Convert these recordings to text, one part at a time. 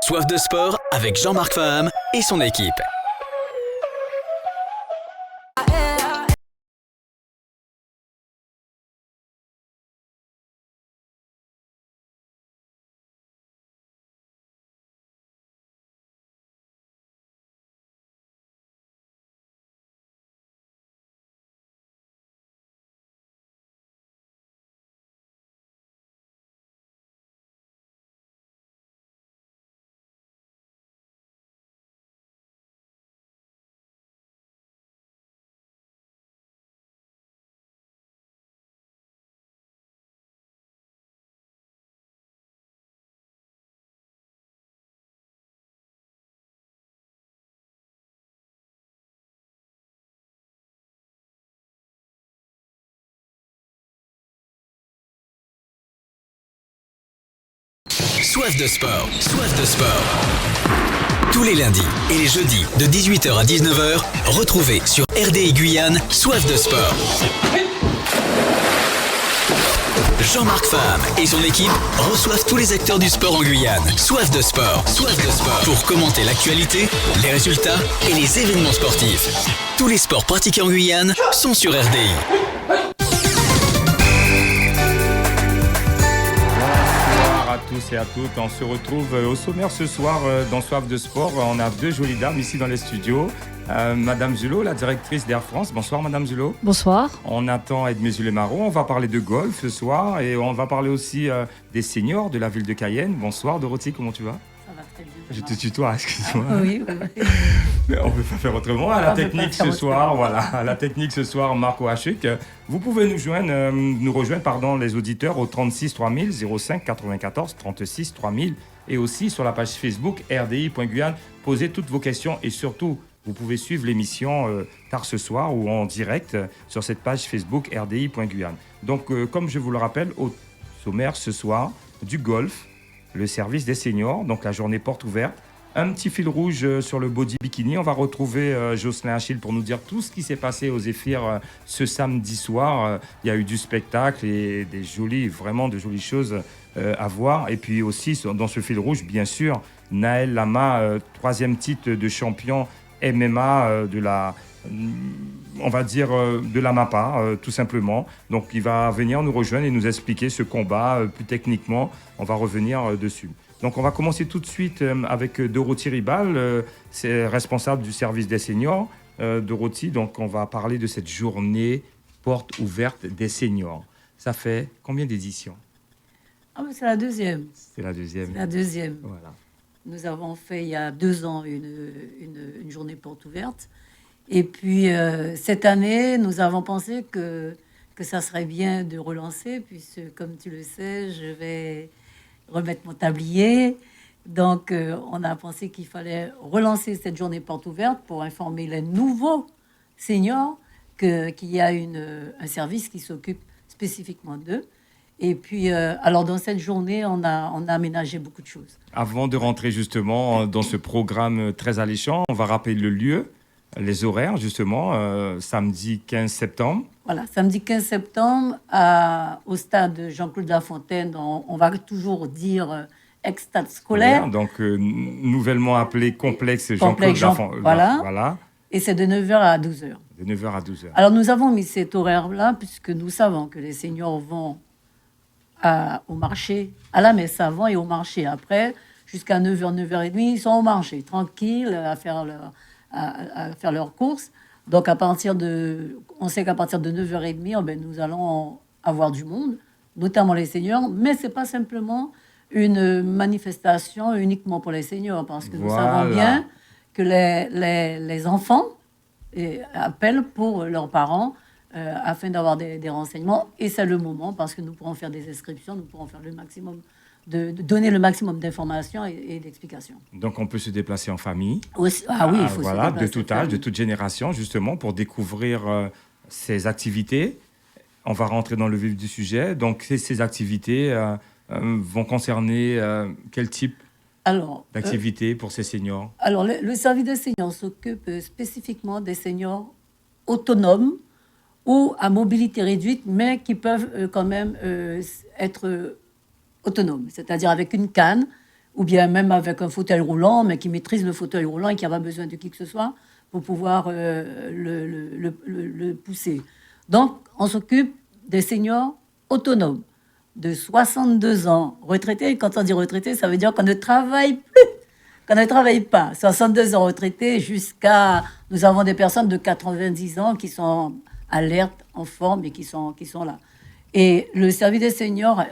Soif de sport avec Jean-Marc Faham et son équipe. Soif de sport, soif de sport. Tous les lundis et les jeudis de 18h à 19h, retrouvez sur RDI Guyane Soif de sport. Jean-Marc Faham et son équipe reçoivent tous les acteurs du sport en Guyane. Soif de sport, pour commenter l'actualité, les résultats et les événements sportifs. Tous les sports pratiqués en Guyane sont sur RDI. À tous et à toutes, on se retrouve au sommaire ce soir dans Soif de sport. On a deux jolies dames ici dans les studios. Madame Zulot, la directrice d'Air France. Bonsoir Madame Zulot. Bonsoir. On attend Edmé Zulemaro. On va parler de golf ce soir et on va parler aussi des seniors de la ville de Cayenne. Bonsoir Dorothy, comment tu vas? Ça va très bien. Je te tutoie, excuse-moi. Oui. Mais on ne peut pas faire autrement. À la technique ce soir, à la technique ce soir, Marco Hachuk. Vous pouvez nous rejoindre, les auditeurs au 36 3000 05 94 36 3000 et aussi sur la page Facebook rdi.guyane. Posez toutes vos questions et surtout, vous pouvez suivre l'émission tard ce soir ou en direct sur cette page Facebook rdi.guyane. Donc, comme je vous le rappelle, au sommaire ce soir, du golf, le service des seniors, donc la journée porte ouverte. Un petit fil rouge sur le body bikini. On va retrouver Jocelyn Achille pour nous dire tout ce qui s'est passé aux Zéphyrs ce samedi soir. Il y a eu du spectacle et vraiment de jolies choses à voir. Et puis aussi, dans ce fil rouge, bien sûr, Naël Lama, troisième titre de champion MMA de la MAPA, tout simplement. Donc, il va venir nous rejoindre et nous expliquer ce combat plus techniquement. On va revenir dessus. Donc, on va commencer tout de suite avec Dorothy Ribal, c'est responsable du service des seniors. Dorothy, donc, on va parler de cette journée porte ouverte des seniors. Ça fait combien d'éditions? C'est la deuxième. C'est la deuxième. C'est la deuxième. Voilà. Nous avons fait il y a 2 ans une journée porte ouverte. Et puis, cette année, nous avons pensé que ça serait bien de relancer, puisque, comme tu le sais, je vais remettre mon tablier. Donc, on a pensé qu'il fallait relancer cette journée porte ouverte pour informer les nouveaux seniors qu'il y a un service qui s'occupe spécifiquement d'eux. Et puis, alors dans cette journée, on a aménagé beaucoup de choses. Avant de rentrer justement dans ce programme très alléchant, on va rappeler le lieu, les horaires justement, samedi 15 septembre. Voilà, samedi 15 septembre, au stade Jean-Claude Lafontaine, on va toujours dire ex-stade scolaire. Donc, nouvellement appelé complexe Jean-Claude Lafontaine. Voilà. Et c'est de 9h à 12h. De 9h à 12h. Alors, nous avons mis cet horaire-là, puisque nous savons que les seniors vont au marché, à la messe avant et au marché après, jusqu'à 9h, 9h30, ils sont au marché, tranquilles, à faire leurs courses. Donc, on sait qu'à partir de 9h30, nous allons avoir du monde, notamment les seniors, mais ce n'est pas simplement une manifestation uniquement pour les seniors, parce que nous savons bien que les enfants appellent pour leurs parents afin d'avoir des renseignements, et c'est le moment, parce que nous pourrons faire des inscriptions, nous pourrons faire le maximum, de donner le maximum d'informations et d'explications. Donc, on peut se déplacer en famille. Aussi, il faut se déplacer de tout âge, de toute génération, justement, pour découvrir ces activités. On va rentrer dans le vif du sujet. Donc, ces activités vont concerner quel type d'activités pour ces seniors? Alors, le service des seniors s'occupe spécifiquement des seniors autonomes ou à mobilité réduite, mais qui peuvent quand même être autonomes, c'est-à-dire avec une canne ou bien même avec un fauteuil roulant, mais qui maîtrise le fauteuil roulant et qui n'a pas besoin de qui que ce soit pour pouvoir le pousser. Donc, on s'occupe des seniors autonomes de 62 ans, retraités. Quand on dit retraités, ça veut dire qu'on ne travaille plus, qu'on ne travaille pas. 62 ans retraités jusqu'à... Nous avons des personnes de 90 ans qui sont alertes, en forme et qui sont là. Et le service des seniors,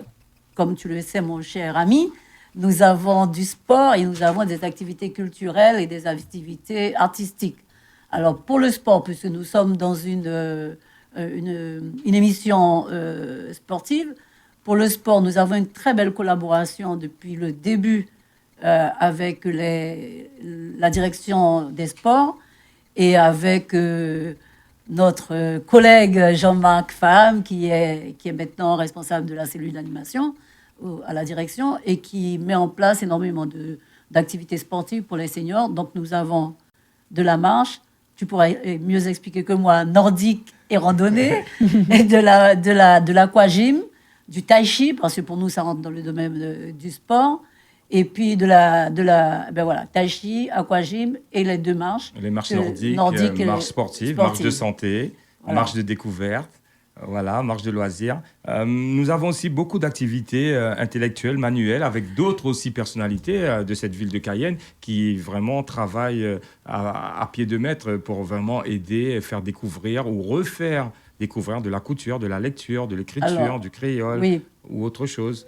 comme tu le sais, mon cher ami, nous avons du sport et nous avons des activités culturelles et des activités artistiques. Alors, pour le sport, puisque nous sommes dans une émission sportive, pour le sport, nous avons une très belle collaboration depuis le début avec la direction des sports et avec notre collègue Jean-Marc Faham, qui est maintenant responsable de la cellule d'animation à la direction et qui met en place énormément d'activités sportives pour les seniors. Donc, nous avons de la marche, tu pourrais mieux expliquer que moi, nordique et randonnée, et de l'aquagym, du tai chi, parce que pour nous, ça rentre dans le domaine du sport, et puis tai chi, aquagym et les 2 marches. Les marches nordiques, marche sportive, marche de santé, voilà. Marche de découverte. Voilà, marche de loisirs. Nous avons aussi beaucoup d'activités intellectuelles, manuelles, avec d'autres aussi personnalités de cette ville de Cayenne qui vraiment travaillent à pied de maître pour vraiment aider, faire découvrir ou refaire découvrir de la couture, de la lecture, de l'écriture, du créole ou autre chose.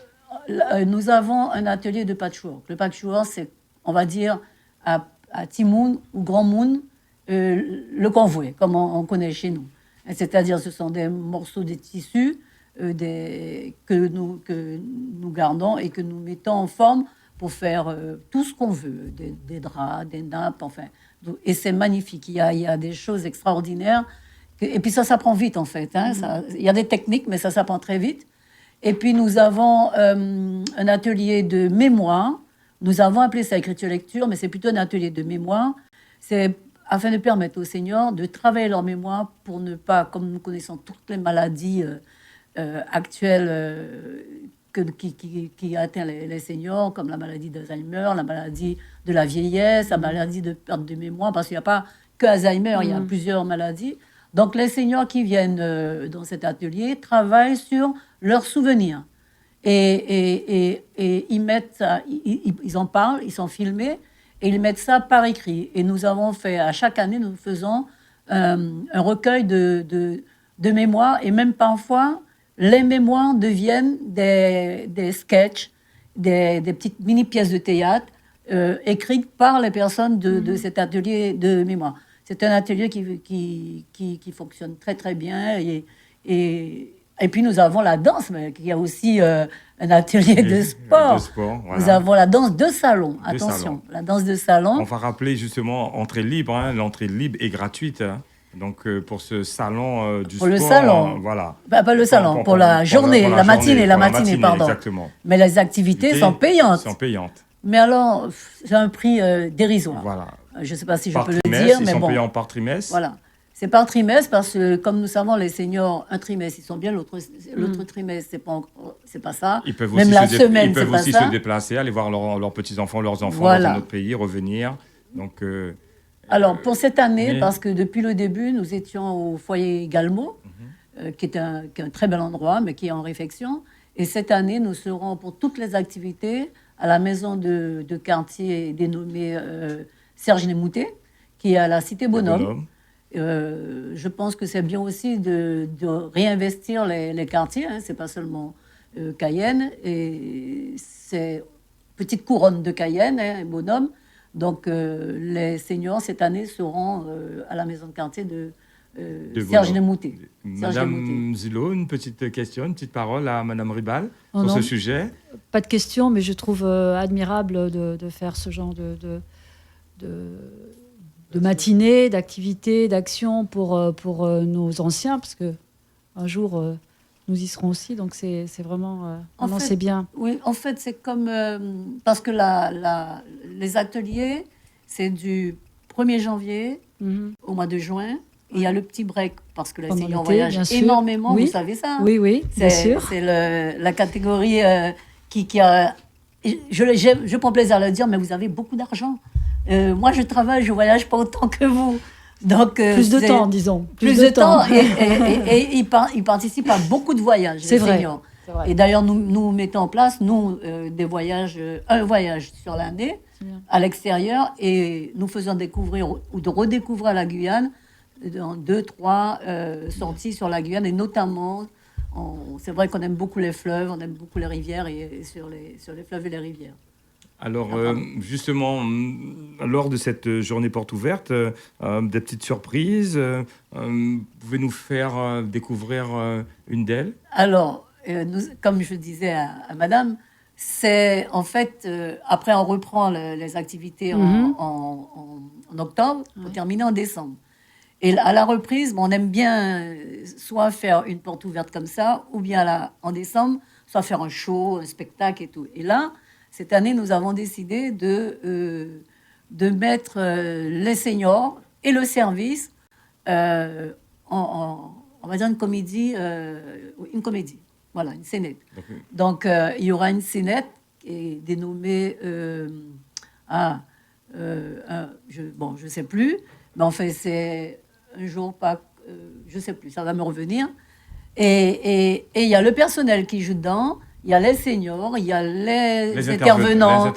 Nous avons un atelier de patchwork. Le patchwork, c'est, on va dire, à Timoun ou Grand Moon, le convoi, comme on connaît chez nous. C'est-à-dire, ce sont des morceaux de tissus que nous gardons et que nous mettons en forme pour faire tout ce qu'on veut, des draps, des nappes, enfin. Et c'est magnifique. Il y a des choses extraordinaires. Et puis ça s'apprend vite, en fait. Il y a des techniques, mais ça s'apprend très vite. Et puis nous avons un atelier de mémoire. Nous avons appelé ça écriture-lecture, mais c'est plutôt un atelier de mémoire. C'est afin de permettre aux seniors de travailler leur mémoire pour ne pas, comme nous connaissons toutes les maladies actuelles qui atteignent les seniors, comme la maladie d'Alzheimer, la maladie de la vieillesse, la maladie de perte de mémoire, parce qu'il n'y a pas que Alzheimer, il y a plusieurs maladies. Donc les seniors qui viennent dans cet atelier travaillent sur leurs souvenirs. Et ils mettent ça, ils en parlent, ils sont filmés, et ils mettent ça par écrit. Et nous avons fait, à chaque année, nous faisons un recueil de mémoires. Et même parfois, les mémoires deviennent des sketchs, des petites mini-pièces de théâtre écrites par les personnes de cet atelier de mémoire. C'est un atelier qui fonctionne très, très bien. Et puis, nous avons la danse, mais qui a aussi un atelier de sport. Voilà. Nous avons la danse de salon. Attention, la danse de salon. On va rappeler justement entrée libre. L'entrée libre est gratuite. Donc, pour ce salon du sport. Pour le salon. Voilà. Pas le salon, pour la journée, la matinée, pardon. Exactement. Mais les activités sont payantes. Mais alors, c'est un prix dérisoire. Voilà. Je ne sais pas si je peux le dire, mais ils sont bon. payants par trimestre. Voilà. C'est par trimestre parce que, comme nous savons, les seniors, un trimestre, ils sont bien, l'autre trimestre, c'est pas ça. Ils peuvent Même aussi, la semaine, c'est pas ça. se déplacer, aller voir leurs petits-enfants, leurs enfants voilà. dans notre pays, revenir. Donc, alors, pour cette année, parce que depuis le début, nous étions au foyer Galmo, qui est un très bel endroit, mais qui est en réfection. Et cette année, nous serons pour toutes les activités à la maison de quartier dénommée Serge Némouté, qui est à la Cité Bonhomme. Je pense que c'est bien aussi de réinvestir les quartiers, c'est pas seulement Cayenne, et c'est petite couronne de Cayenne, Bonhomme. Donc les seniors cette année seront à la maison de quartier de Serge Némouté. Madame Zilo, une petite question, une petite parole à Madame Ribal sur ce sujet. Pas de question, mais je trouve admirable de faire ce genre de matinée, d'activité, d'action pour nos anciens, parce que un jour nous y serons aussi, donc c'est vraiment c'est bien. Oui, en fait, c'est comme parce que les ateliers, c'est du 1er janvier au mois de juin. Il y a le petit break parce que les seniors voyagent énormément, vous savez ça. Oui, bien sûr. C'est la catégorie qui a je prends plaisir à le dire, mais vous avez beaucoup d'argent. Moi, je travaille, je voyage pas autant que vous. Donc, plus de temps, disons. Plus de temps. Et ils participent à beaucoup de voyages, c'est les vrai. seniors. Et d'ailleurs, nous mettons en place, des voyages, un voyage sur l'année à l'extérieur, et nous faisons découvrir ou de redécouvrir la Guyane dans 2-3 sorties sur la Guyane, et notamment, c'est vrai qu'on aime beaucoup les fleuves, on aime beaucoup les rivières, et sur les fleuves et les rivières. Alors, justement, lors de cette journée porte ouverte, des petites surprises, vous pouvez nous faire découvrir une d'elles? Alors, comme je disais à madame, c'est en fait, après on reprend les activités en octobre pour terminer en décembre. Et à la reprise, on aime bien soit faire une porte ouverte comme ça, ou bien en décembre, soit faire un show, un spectacle et tout. Et là, cette année, nous avons décidé de mettre les seniors et le service on va dire une comédie. Voilà, une scénette. Donc, il y aura une scénette qui est dénommée... je sais plus. Mais en fait, c'est un jour, pas... je sais plus, ça va me revenir. Et il y a le personnel qui joue dedans, il y a les seniors, il y a les intervenants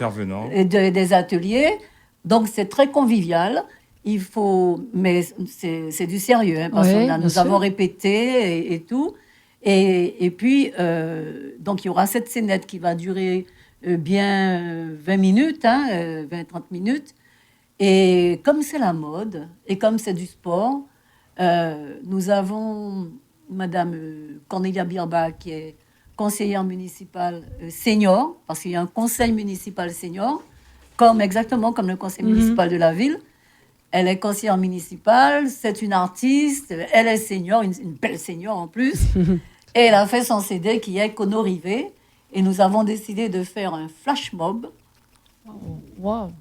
des ateliers. Donc, c'est très convivial. Mais c'est du sérieux, hein, parce que nous avons répété et tout. Et puis, donc, il y aura cette scénette qui va durer bien 20 minutes, 20-30 minutes. Et comme c'est la mode, et comme c'est du sport, nous avons Madame Cornelia Birba, qui est conseillère municipale senior, parce qu'il y a un conseil municipal senior, exactement comme le conseil municipal de la ville. Elle est conseillère municipale, c'est une artiste, elle est senior, une belle senior en plus. Et elle a fait son CD qui est Conorivé. Et nous avons décidé de faire un flash mob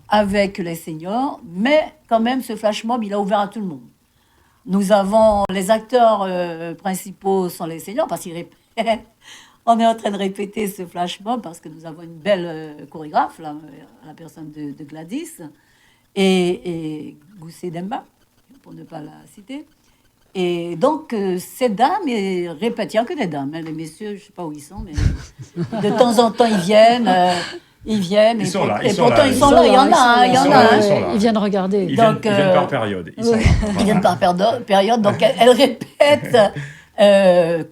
avec les seniors. Mais quand même, ce flash mob, il a ouvert à tout le monde. Nous avons les acteurs principaux sont les seniors parce qu'ils répètent. On est en train de répéter ce flash mob parce que nous avons une belle chorégraphe, la personne de Gladys. Et Goussé Demba, pour ne pas la citer. Et donc, ces dames répètent, il n'y a que des dames, hein, les messieurs, je ne sais pas où ils sont, mais de temps en temps, ils viennent. Ils sont là. Il y en a. Ils viennent regarder. Ils viennent par période. Ils viennent par période. Donc, elles répètent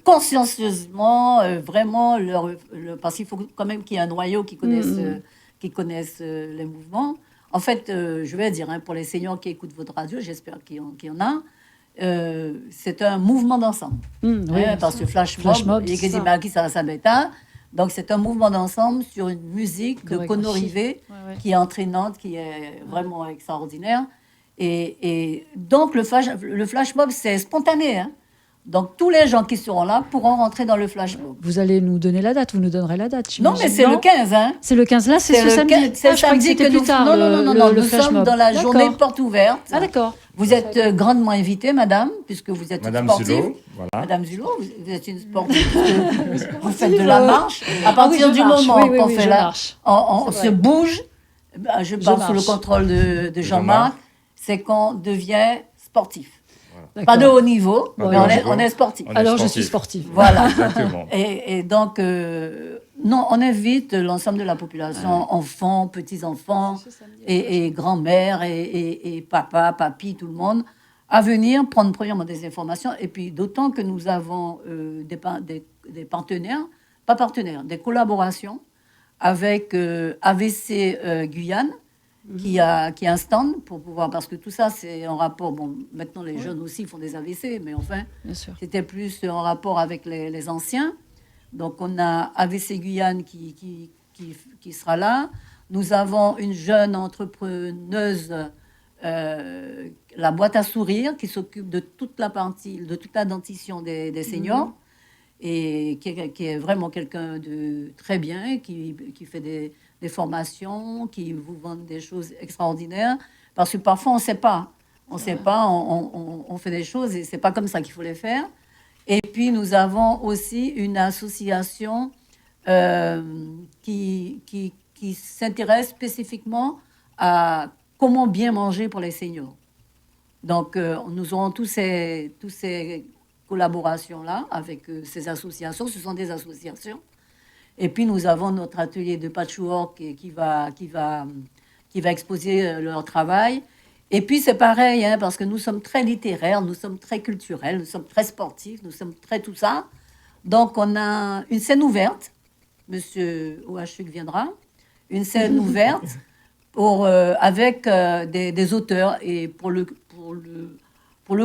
consciencieusement, vraiment, parce qu'il faut quand même qu'il y ait un noyau qui connaissent les mouvements. En fait, je vais dire, pour les seniors qui écoutent votre radio, j'espère qu'il y en a, c'est un mouvement d'ensemble. Parce que flash mob, donc c'est un mouvement d'ensemble sur une musique de Conorivé qui est entraînante, qui est vraiment extraordinaire. Et donc le flash mob, c'est spontané. Donc, tous les gens qui seront là pourront rentrer dans le flash mob. Vous allez nous donner la date, vous nous donnerez la date. Non, mais c'est le 15. C'est le 15, là, c'est ce samedi. C'est le samedi que nous... plus tard. Non, nous sommes dans la journée porte ouverte. Ah, d'accord. Vous êtes grandement invitée, madame, puisque vous êtes Madame une sportive. Zulot, voilà. Madame Zulot, vous êtes une sportive. Vous faites de la marche. À partir du moment qu'on fait on se bouge, je parle sous le contrôle de Jean-Marc, c'est qu'on devient sportif. D'accord. Pas de haut niveau, mais on est sportif. Alors, je suis sportive. Voilà. Exactement. Et donc, on invite l'ensemble de la population, enfants, petits-enfants, et grand-mères, et papa, papy, tout le monde, à venir prendre premièrement des informations. Et puis, d'autant que nous avons des partenaires, pas partenaires, des collaborations avec AVC Guyane, qui a un stand pour pouvoir, parce que tout ça c'est en rapport, maintenant les jeunes aussi font des AVC, mais enfin c'était plus en rapport avec les anciens. Donc on a AVC Guyane qui sera là. Nous avons une jeune entrepreneuse, la boîte à sourire, qui s'occupe de toute la dentition des seniors, et qui est vraiment quelqu'un de très bien, qui fait des formations, qui vous vendent des choses extraordinaires, parce que parfois on ne sait pas. On fait des choses et c'est pas comme ça qu'il faut les faire. Et puis nous avons aussi une association qui qui s'intéresse spécifiquement à comment bien manger pour les seniors. Donc, nous aurons tous ces collaborations-là avec ces associations. Ce sont des associations. Et puis, nous avons notre atelier de patchwork qui va exposer leur travail. Et puis, c'est pareil, hein, parce que nous sommes très littéraires, nous sommes très culturels, nous sommes très sportifs, nous sommes très tout ça. Donc, on a une scène ouverte. Monsieur Ouachuk viendra. Une scène ouverte avec des auteurs. Et pour le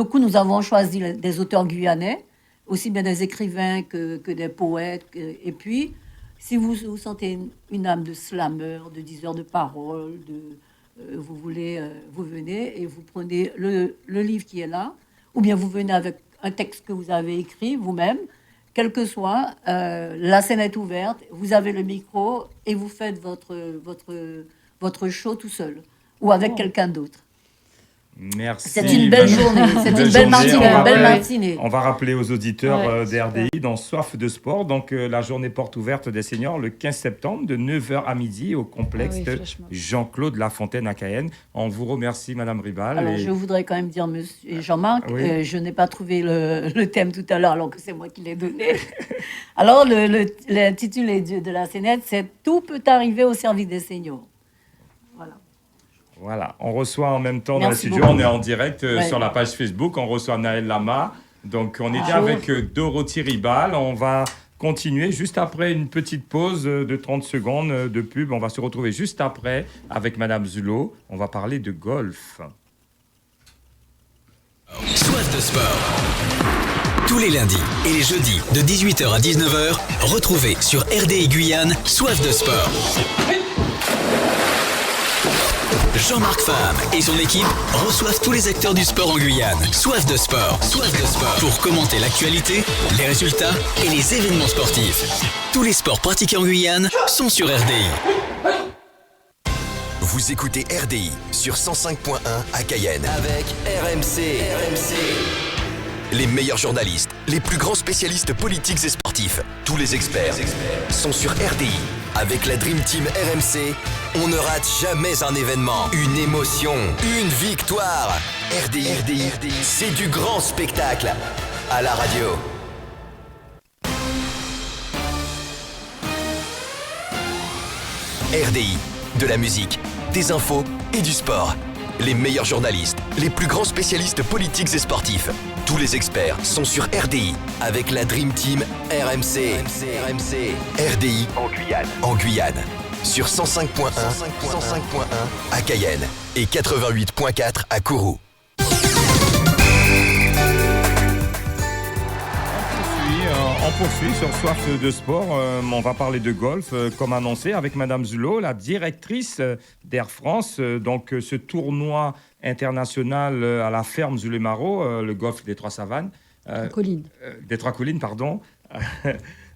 coup, nous avons choisi des auteurs guyanais, aussi bien des écrivains que des poètes. Et puis, si vous sentez une âme de slammer, de diseur de paroles, vous venez et vous prenez le livre qui est là, ou bien vous venez avec un texte que vous avez écrit vous-même. Quel que soit, la scène est ouverte, vous avez le micro et vous faites votre show tout seul ou avec quelqu'un d'autre. Merci. C'est une belle journée, c'est une belle matinée. On va rappeler aux auditeurs d'RDI dans Soif de sport, donc la journée porte ouverte des seniors le 15 septembre de 9h à midi au complexe Jean-Claude Lafontaine à Cayenne. On vous remercie, Madame Ribal. Alors, je voudrais quand même dire, Monsieur Jean-Marc, je n'ai pas trouvé le thème tout à l'heure, alors que c'est moi qui l'ai donné. Alors, l'intitulé de la scénette, c'est « Tout peut arriver au service des seniors ». Voilà, on reçoit en même temps dans le studio, on est en direct sur la page Facebook, on reçoit Naël Lama. Donc on était avec Dorothy Ribal, on va continuer juste après une petite pause de 30 secondes de pub. On va se retrouver juste après avec Madame Zulot, on va parler de golf. Soif de sport. Tous les lundis et les jeudis de 18h à 19h, retrouvez sur RDI Guyane Soif de sport. Jean-Marc Fam et son équipe reçoivent tous les acteurs du sport en Guyane. Soif de sport. Pour commenter l'actualité, les résultats et les événements sportifs. Tous les sports pratiqués en Guyane sont sur RDI. Vous écoutez RDI sur 105.1 à Cayenne avec RMC. Les meilleurs journalistes, les plus grands spécialistes politiques et sportifs, tous les experts sont sur RDI. Avec la Dream Team RMC, on ne rate jamais un événement, une émotion, une victoire. RDI, c'est du grand spectacle à la radio. RDI, de la musique, des infos et du sport. Les meilleurs journalistes, les plus grands spécialistes politiques et sportifs, tous les experts sont sur RDI avec la Dream Team RMC. RDI en Guyane. Sur 105.1 à Cayenne et 88.4 à Kourou. On poursuit sur Soif de sport. On va parler de golf, comme annoncé, avec Madame Zulot, la directrice d'Air France. Donc, ce tournoi international à la ferme Zulé-Maro, le golf des Trois-Savanes. Des Trois-Collines, pardon.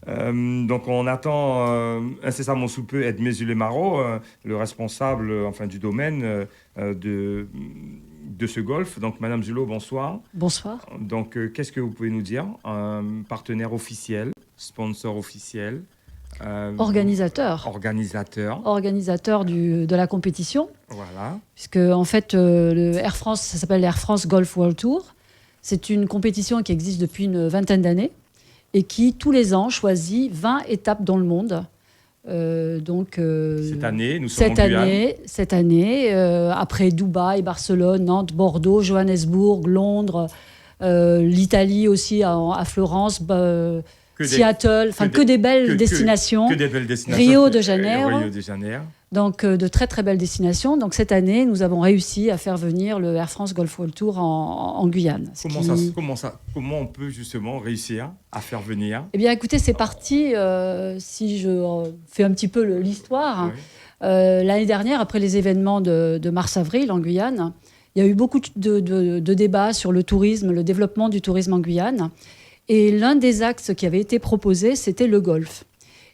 Donc, on attend incessamment sous peu Edmé Zulé-Maro, le responsable du domaine de ce golf. Donc, Madame Zulot, bonsoir. Bonsoir. Donc, qu'est-ce que vous pouvez nous dire? Un partenaire officiel, sponsor officiel, organisateur de la compétition. Voilà. Puisque, en fait, le Air France, ça s'appelle l'Air France Golf World Tour. C'est une compétition qui existe depuis une vingtaine d'années et qui, tous les ans, choisit 20 étapes dans le monde. Cette année, nous sommes en Guyane. Cette année, après Dubaï, Barcelone, Nantes, Bordeaux, Johannesburg, Londres, l'Italie aussi à Florence, Seattle, que des belles destinations. Que des belles destinations. Rio de Janeiro. Donc de très très belles destinations. Donc cette année, nous avons réussi à faire venir le Air France Golf World Tour en Guyane. Comment on peut justement réussir à faire venir? Eh bien écoutez, c'est parti, si je fais un petit peu l'histoire. Oui. L'année dernière, après les événements de mars-avril en Guyane, il y a eu beaucoup de débats sur le tourisme, le développement du tourisme en Guyane. Et l'un des axes qui avait été proposé, c'était le golf.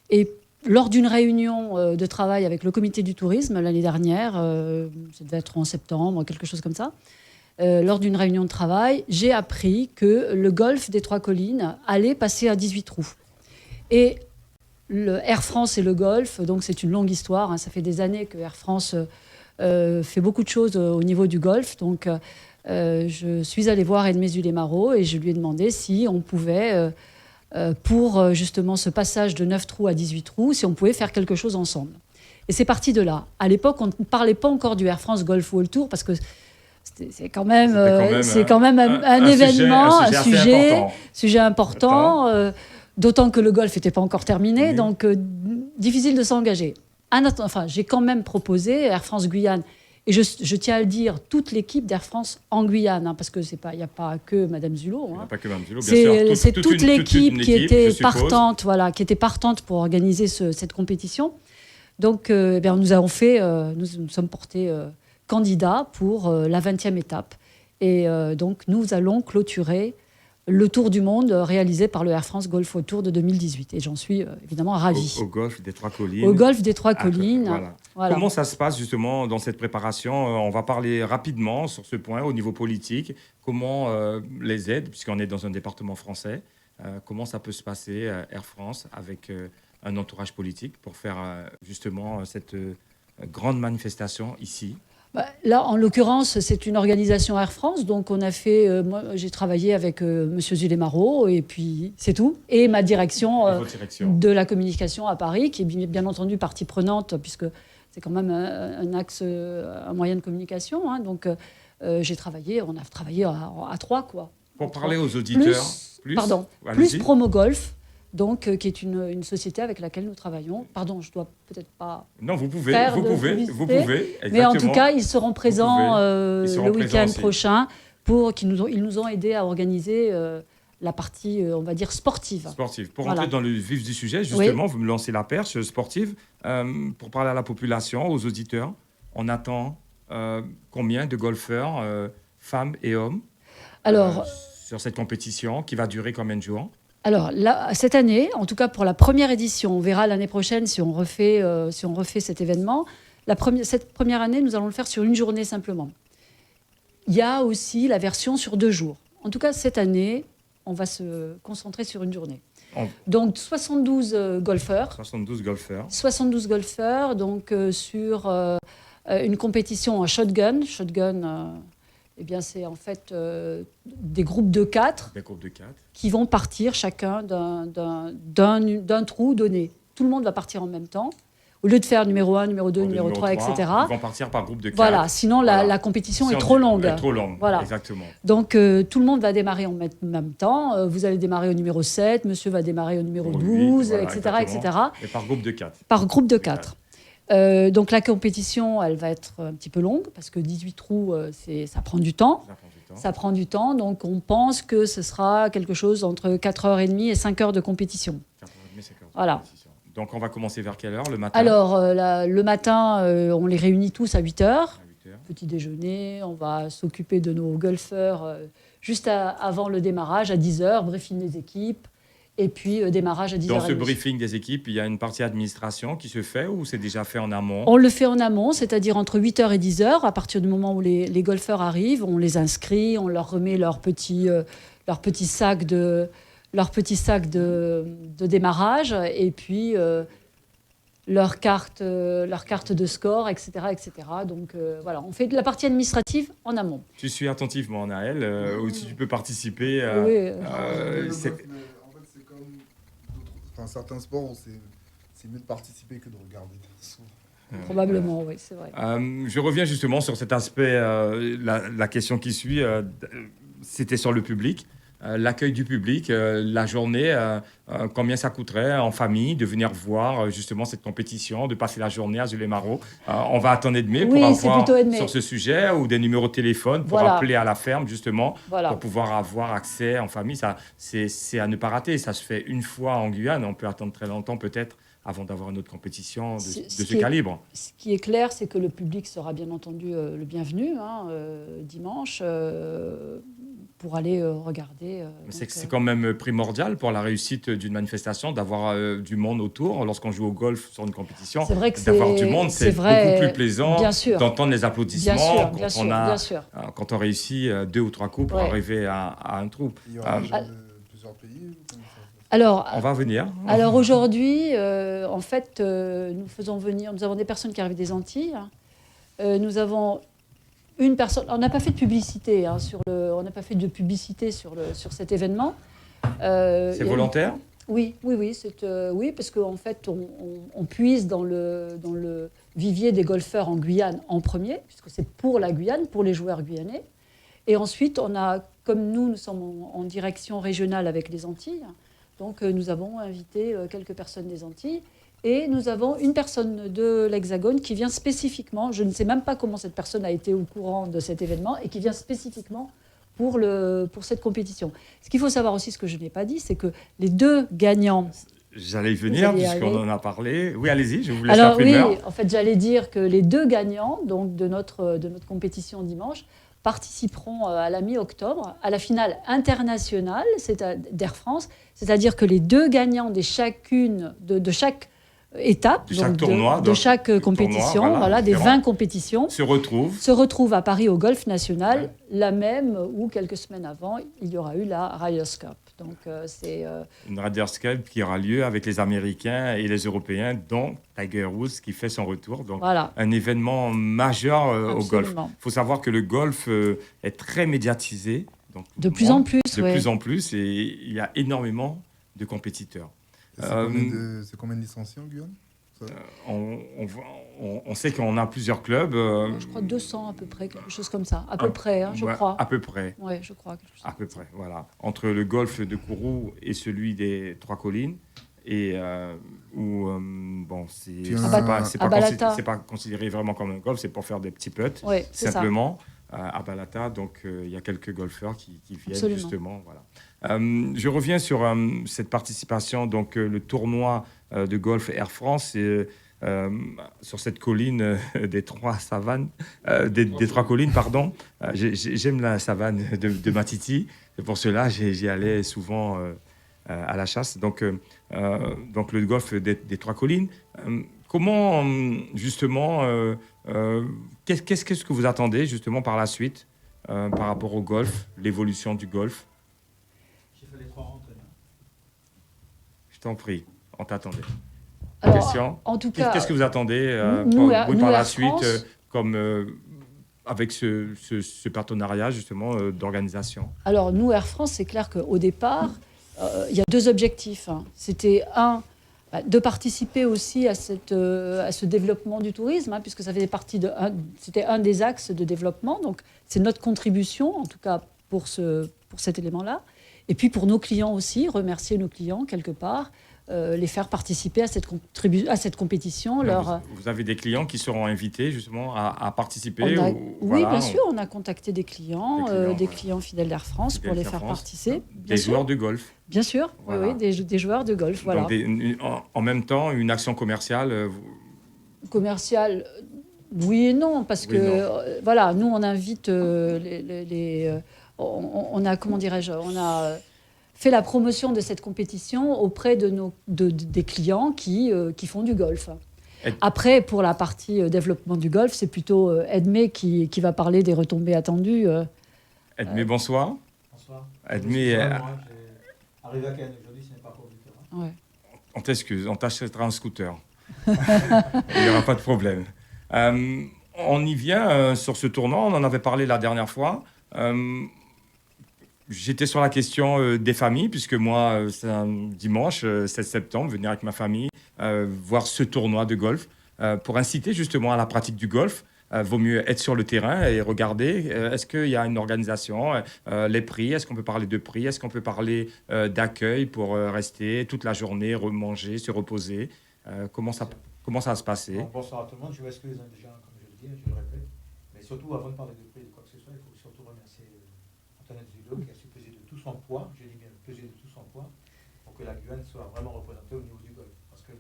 Et lors d'une réunion de travail avec le comité du tourisme l'année dernière, ça devait être en septembre, quelque chose comme ça, lors d'une réunion de travail, j'ai appris que le golf des Trois-Collines allait passer à 18 trous. Et le Air France et le golf, donc c'est une longue histoire. Hein, ça fait des années que Air France fait beaucoup de choses au niveau du golf. Donc, je suis allée voir Edmé Zulémaro et je lui ai demandé si on pouvait, pour justement ce passage de 9 trous à 18 trous, si on pouvait faire quelque chose ensemble. Et c'est parti de là. À l'époque, on ne parlait pas encore du Air France Golf World Tour parce que c'est quand même un événement, un sujet important. D'autant que le golf n'était pas encore terminé, donc difficile de s'engager. Enfin, j'ai quand même proposé Air France Guyane, et je tiens à le dire, toute l'équipe d'Air France en Guyane, hein, parce qu'il n'y a pas que Madame Zulot. Il n'y a pas que Madame Zulot, bien sûr. C'est toute l'équipe qui était partante, pour organiser cette compétition. Donc, nous sommes portés candidats pour la 20e étape. Et donc, nous allons clôturer le tour du monde réalisé par le Air France Golf Tour de 2018. Et j'en suis évidemment ravie. Au golfe des Trois Collines. Au golfe des Trois Collines. Voilà. Comment ça se passe justement dans cette préparation? On va parler rapidement sur ce point au niveau politique. Comment les aides, puisqu'on est dans un département français, comment ça peut se passer, Air France, avec un entourage politique pour faire justement cette grande manifestation ici? Là, en l'occurrence, c'est une organisation Air France. Donc, on a fait. Moi, j'ai travaillé avec Monsieur Zulémaro, et puis c'est tout. Et ma direction, de la communication à Paris, qui est bien entendu partie prenante, puisque c'est quand même un axe, un moyen de communication. Hein. Donc, on a travaillé à trois, quoi. Pour parler aux auditeurs. Plus Promo Golf. Donc, qui est une société avec laquelle nous travaillons. Pardon, je dois peut-être pas. Non, vous pouvez. Exactement. Mais en tout cas, ils seront présents le week-end prochain ils nous ont aidés à organiser la partie, on va dire, sportive. Pour rentrer dans le vif du sujet, justement, vous me lancez la perche sportive. Pour parler à la population, aux auditeurs, on attend combien de golfeurs, femmes et hommes, sur cette compétition qui va durer combien de jours? Alors, là, cette année, en tout cas pour la première édition, on verra l'année prochaine si on refait cet événement. Cette première année, nous allons le faire sur une journée simplement. Il y a aussi la version sur 2 jours. En tout cas, cette année, on va se concentrer sur une journée. Donc, 72 golfeurs. 72 golfeurs, donc sur une compétition en shotgun. C'est en fait des groupes de 4 qui vont partir chacun d'un trou donné. Tout le monde va partir en même temps. Au lieu de faire numéro 1, numéro 2, numéro 3, etc. Ils vont partir par groupe de 4. Voilà, sinon la compétition est trop longue. Voilà. Exactement. Donc tout le monde va démarrer en même temps. Vous allez démarrer au numéro 7, monsieur va démarrer au numéro 12, etc., etc. Et par groupe de 4. Par groupe de 4. Donc la compétition, elle va être un petit peu longue parce que 18 trous, ça prend du temps. Ça prend du temps, donc on pense que ce sera quelque chose entre 4h30 et 5 heures de compétition. 4h30, 5 heures de voilà. compétition. Donc on va commencer vers quelle heure le matin? Alors le matin, on les réunit tous à 8h. Petit déjeuner, on va s'occuper de nos golfeurs juste avant le démarrage, à 10h, briefing des équipes. Et puis, démarrage à 10h30. Dans ce briefing des équipes, il y a une partie administration qui se fait ou c'est déjà fait en amont? On le fait en amont, c'est-à-dire entre 8h et 10h. À partir du moment où les golfeurs arrivent, on les inscrit, on leur remet leur petit sac de démarrage et puis leur carte de score, etc. etc. Donc, voilà, on fait de la partie administrative en amont. Tu suis attentivement, Naël, ou si tu peux participer. Oui. Certains sports, c'est mieux de participer que de regarder. Probablement, oui, c'est vrai. Je reviens justement sur cet aspect, la question qui suit, c'était sur le public. L'accueil du public, la journée, combien ça coûterait en famille de venir voir justement cette compétition, de passer la journée à Zulémaro. On va attendre Edmé pour avoir sur ce sujet ou des numéros de téléphone pour appeler à la ferme justement pour pouvoir avoir accès en famille. Ça, c'est à ne pas rater. Ça se fait une fois en Guyane. On peut attendre très longtemps peut-être avant d'avoir une autre compétition de ce calibre. Ce qui est clair, c'est que le public sera bien entendu le bienvenu dimanche. Pour aller regarder. C'est quand même primordial pour la réussite d'une manifestation d'avoir du monde autour. Lorsqu'on joue au golf sur une compétition, d'avoir du monde, c'est beaucoup plus plaisant d'entendre les applaudissements quand on réussit 2 ou 3 coups pour arriver à un trou. Il y aura plusieurs pays Alors, On va venir. alors aujourd'hui, en fait, nous avons des personnes qui arrivent des Antilles. Nous avons une personne. On n'a pas fait de publicité on n'a pas fait de publicité sur cet événement. C'est volontaire? Oui, oui, parce qu'en fait, on puise dans le vivier des golfeurs en Guyane en premier, puisque c'est pour la Guyane, pour les joueurs guyanais. Et ensuite, comme nous sommes en direction régionale avec les Antilles, donc nous avons invité quelques personnes des Antilles. Et nous avons une personne de l'Hexagone qui vient spécifiquement, je ne sais même pas comment cette personne a été au courant de cet événement, et qui vient spécifiquement pour cette compétition. Ce qu'il faut savoir aussi, ce que je n'ai pas dit, c'est que les deux gagnants... J'allais y venir, puisqu'on en a parlé. Oui, allez-y, je vous laisse la Alors primeur. oui, en fait, j'allais dire que les deux gagnants donc, de notre compétition dimanche participeront à la mi-octobre à la finale internationale d'Air France, c'est-à-dire que les deux gagnants de chaque étape, de chaque tournoi, de chaque compétition, tournoi, des 20 compétitions, se retrouvent à Paris au Golf National, la même où quelques semaines avant, il y aura eu la Ryder Cup. Donc c'est une Ryder Cup qui aura lieu avec les Américains et les Européens, dont Tiger Woods qui fait son retour. Donc un événement majeur au golf. Il faut savoir que le golf est très médiatisé. Donc, de plus en plus. De plus en plus, et il y a énormément de compétiteurs. C'est combien de licenciés en Guyane? On sait qu'on a plusieurs clubs. Je crois 200 à peu près, quelque chose comme ça. À peu près, je crois. À peu près. Oui, je crois. À peu près, voilà. Entre le golfe de Kourou et celui des Trois Collines. Et c'est pas considéré vraiment comme un golf, c'est pour faire des petits putts, simplement. À Balata, donc il y a quelques golfeurs qui viennent. Absolument. Justement. Voilà. Je reviens sur cette participation, donc le tournoi de golf Air France, sur cette colline des Trois Savanes, des Trois Collines, pardon. J'aime la savane de Matiti, et pour cela j'y allais souvent à la chasse. Donc le golf des Trois Collines. Comment, justement, qu'est-ce que vous attendez, justement, par la suite, par rapport au golf, l'évolution du golf? J'ai fait les 3 rentrées. Je t'en prie, on t'attendait. Alors, question? En tout cas, qu'est-ce que vous attendez par la suite, avec ce partenariat, justement, d'organisation? Alors, nous, Air France, c'est clair qu'au départ, il y a 2 objectifs. C'était de participer aussi à ce développement du tourisme, puisque ça faisait partie c'était un des axes de développement. Donc, c'est notre contribution, en tout cas pour cet élément-là. Et puis pour nos clients aussi, remercier nos clients quelque part, les faire participer à cette compétition. Vous avez des clients qui seront invités justement à participer? Oui, bien sûr, on a contacté des clients fidèles d'Air France pour les faire participer. Des joueurs de golf? Bien sûr, voilà. Oui, des joueurs de golf. Voilà. Donc en même temps, une action commerciale Commerciale, oui et non, parce que voilà, nous on invite on a fait la promotion de cette compétition auprès des clients qui font du golf. Après, pour la partie développement du golf, c'est plutôt Edmé qui va parler des retombées attendues. Edmé, bonsoir. Bonsoir. Edmé, arrivé à Cayenne aujourd'hui, ce n'est pas pour du terrain. Ouais. On t'excuse, on t'achètera un scooter. Il n'y aura pas de problème. On y vient sur ce tournant, on en avait parlé la dernière fois. J'étais sur la question des familles, puisque moi, c'est un dimanche, 7 septembre, venir avec ma famille, voir ce tournoi de golf, pour inciter justement à la pratique du golf. Vaut mieux être sur le terrain et regarder. Est-ce qu'il y a une organisation? Les prix, est-ce qu'on peut parler de prix? Est-ce qu'on peut parler d'accueil pour rester toute la journée, manger, se reposer? Comment ça va se passer? Bonsoir à tout le monde. Je m'excuse déjà, comme je le dis, je le répète. Mais surtout, avant de parler de prix, de quoi que ce soit, il faut surtout remercier Antoinette Zulot qui a su peser de tout son poids, je dis bien peser de tout son poids, pour que la Guyane soit vraiment représentée au niveau du golf. Parce que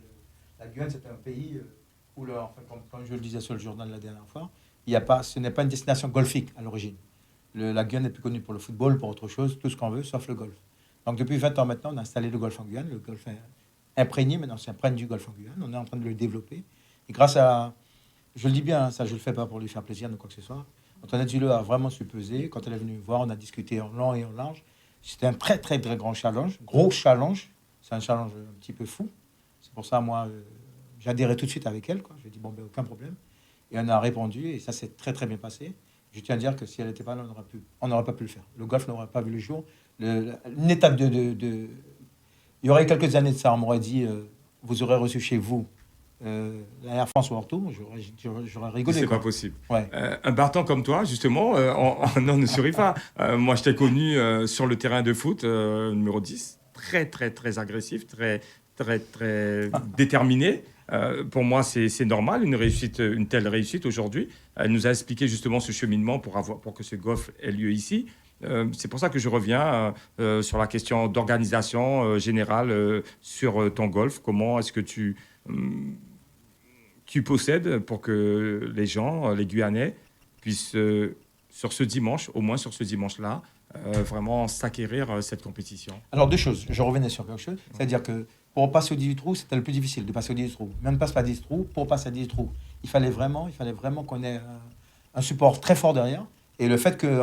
la Guyane, c'est un pays où, comme je le disais sur le journal la dernière fois, ce n'est pas une destination golfique à l'origine. La Guyane est plus connue pour le football, pour autre chose, tout ce qu'on veut, sauf le golf. Donc depuis 20 ans maintenant, on a installé le golf en Guyane. Le golf est imprégné, maintenant c'est imprégné du golf en Guyane. On est en train de le développer. Et grâce à... Je le dis bien, ça je ne le fais pas pour lui faire plaisir ou quoi que ce soit. Antoinette Zulot a vraiment su peser. Quand elle est venue me voir, on a discuté en long et en large. C'était un très, très, très grand challenge, gros challenge. c'est un challenge un petit peu fou. C'est pour ça, moi, j'ai adhéré tout de suite avec elle, quoi. Je lui ai dit, bon, ben, aucun problème. Et on a répondu, et ça s'est très, très bien passé. Je tiens à dire que si elle n'était pas là, on n'aurait pas pu le faire. Le golf n'aurait pas vu le jour. Une étape il y aurait quelques années de ça, on m'aurait dit, vous aurez reçu chez vous la Air France World Tour, j'aurais rigolé. C'est quoi. pas possible. Ouais. Un partant comme toi, justement, on ne sourit pas. Moi, je t'ai connu sur le terrain de foot, numéro 10, très, très, très agressif, très, très, très déterminé. Pour moi, c'est normal, une telle réussite aujourd'hui. Elle nous a expliqué justement ce cheminement pour que ce golf ait lieu ici. C'est pour ça que je reviens sur la question d'organisation générale sur ton golf. Comment est-ce que tu possèdes pour que les gens, les Guyanais, puissent, sur ce dimanche, au moins sur ce dimanche-là, vraiment s'acquérir cette compétition? Alors, deux choses. Je revenais sur quelque chose. C'est-à-dire que pour passer au 18 trous, c'était le plus difficile de passer au 18 trous. Même pas à 10 trous, pour passer à 18 trous. Il fallait vraiment qu'on ait un support très fort derrière. Et le fait que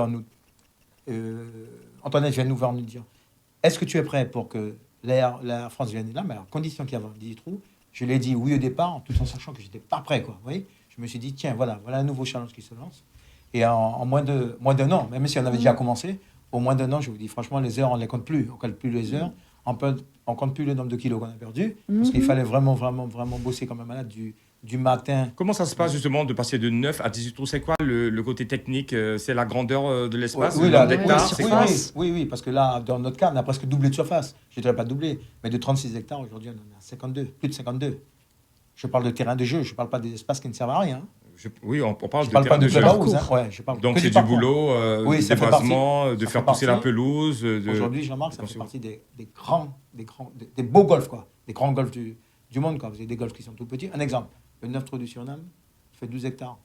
Antoinette vienne nous voir nous dire est-ce que tu es prêt pour que l'Air France vienne là, mais à condition qu'il y ait 18 trous. Je l'ai dit oui au départ, tout en sachant que j'étais pas prêt, quoi. Vous voyez, je me suis dit tiens, voilà un nouveau challenge qui se lance. Et en moins d'un an, même si on avait déjà commencé, au moins d'un an, je vous dis franchement, les heures on les compte plus, on compte plus les heures, on compte plus le nombre de kilos qu'on a perdu, parce qu'il fallait vraiment bosser comme un malade du matin. Comment ça se passe justement de passer de 9 à 18 trous? C'est quoi le côté technique? C'est la grandeur de l'espace, oui, le nombre d'hectares? Oui, parce que là, dans notre cas, on a presque doublé de surface. Je ne dirais pas doublé, mais de 36 hectares, aujourd'hui, on en a 52, plus de 52. Je parle de terrain de jeu, je ne parle pas des espaces qui ne servent à rien. Oui, on parle je de parle terrain pas de jeu. Donc c'est du parcours. boulot, Oui, des basements, de faire pousser la pelouse. Aujourd'hui, Jean-Marc, ça fait partie des beaux golfs, quoi. Des grands golfs du monde, quoi. Vous avez des golfs qui sont tout petits. Un exemple, le 9 trous du Suriname, il fait 12 hectares.